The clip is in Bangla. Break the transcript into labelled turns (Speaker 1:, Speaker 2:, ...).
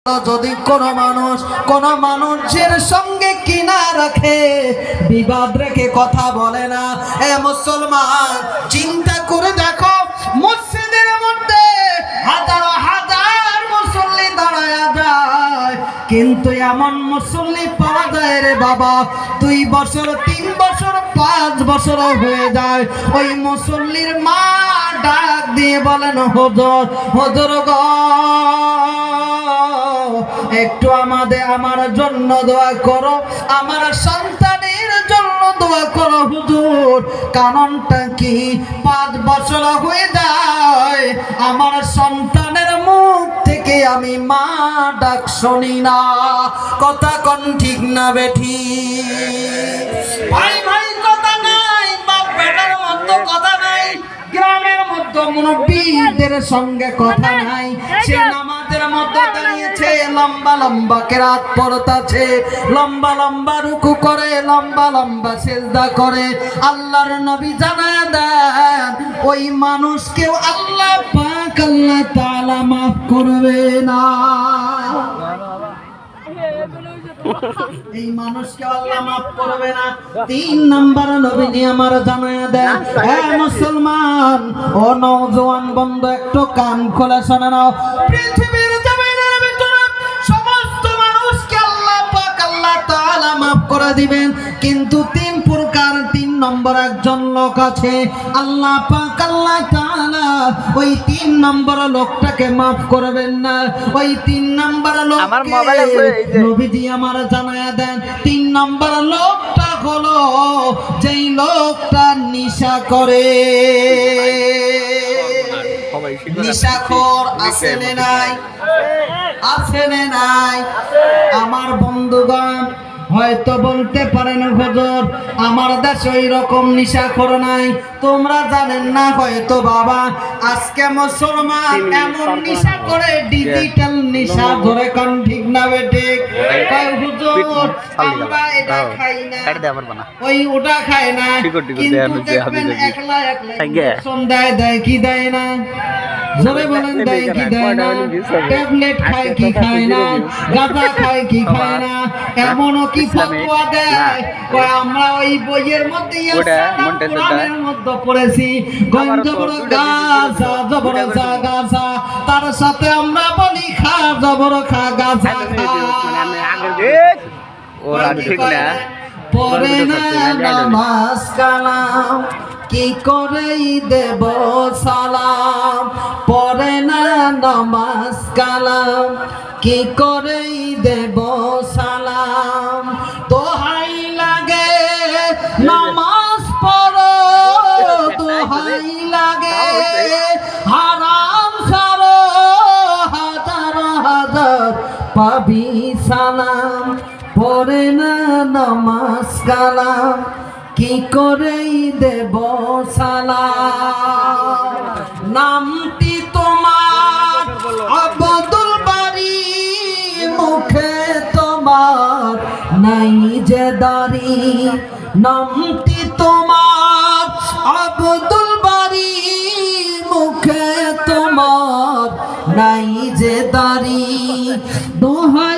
Speaker 1: যদি কোন মানুষের সঙ্গে কিনা রাখে, বিবাদ রেখে কথা বলে না, এ মুসলমান চিন্তা করে দেখো, মসজিদের মধ্যে হাজার হাজার মুসল্লি দাঁড়ায়া যায়, কিন্তু এমন মুসল্লি পাওয়া যায় রে বাবা 2 বছর 3 বছর 5 বছর হয়ে যায়, ওই মুসল্লির মা ডাক দিয়ে বলেন, হুজুর হুজুর গো, একটু আমার জন্য দোয়া করো, আমার সন্তানের জন্য দোয়া করো হুজুর। কারণটা কি? 5 বছর হয়ে যায় আমার সন্তানের মুখ থেকে আমি মা ডাক শুনি না। কথা কোন ঠিক না বেঠি? ভাই ভাই কথা নাই, বাপ বেটার মতো কথা নাই, গ্রামের মধ্যে মুরব্বিদের সঙ্গে কথা নাই, সে নামাজের মধ্যে দাঁড়িয়েছে, লম্বা লম্বা কেরাত পড়তাছে, লম্বা লম্বা রুকু করে, লম্বা লম্বা সিজদা করে। আল্লাহর নবী জানায় দেন, ওই মানুষকেও আল্লাহ পাক আল্লাহ তাআলা মাফ করবে না। এই মানুষকে আল্লাহ মাফ করবে না। 3 নাম্বার নবীজি আমার জানায়া দেন, হে মুসলমান ও নওজোয়ান বন্ধু, একটু কান খোলা শুনে নাও, পৃথিবীর জমিনের ভিতরে সমস্ত মানুষকে আল্লাহ পাক আল্লাহ তাআলা মাফ করে দিবেন, কিন্তু 3 প্রকার, 3 নম্বর একজন লোক আছে, আল্লাহ পাক আল্লাহ তাআলা ওই 3 নম্বর লোকটাকে মাফ করবেন না। ওই 3 নম্বর লোককে নবীজি আমার জানায়া দেন, 3 নম্বর লোকটা হলো যেই লোকটা নেশা করে। নেশাখোর আছে না নাই? আছে না নাই? আমার বন্ধুগণ হয়তো বলতে পারেন, হুজুর আমার দেশে ওই রকম নেশাখোর নাই, তোমরা জানেন না হয়তো। বাবা, আজকে মুসলমান এমন নেশা করে, ডিজিটাল নেশা, ধরে কোন ঠিক না বেঠিক? হুজুর আমরা এটা খাই না, ওই ওটা খাই না, কিন্তু দেখবেন একলা একলা সন্ধ্যায় দেয় কি দেয় না? জোরে বলেন, দেয় কি দেয় না? ট্যাবলেট খায় কি খায় না? গাঁজা খায় কি খায় না? এমনও কি ফতোয়া দেয়, আমরা ওই বইয়ের মধ্যে কোরআনের মধ্যে পড়েছি, গঞ্জ বড় গাছা জবর গাছা, তার সাথে আমরা বলি খা জবর খা গাছা খা। পরে না নামাজ কালাম কি করেই দেব সালাম, পরে না নামাজ কালাম কি করেই দেব সালাম, দোহাই লাগে নামাজ পড়ো, দোহাই লাগে হারাম ছাড়ো, হাজার হাজার পাবি সালাম, পরে না নামাজ কালাম কি করেই দেব সালাম। নামটি তোমার আব্দুল বারী, মুখে তোমার নাই যে দাড়ি, নামটি তোমার আব্দুল বারী, মুখে তোমার নাই যে দাড়ি, দোহাই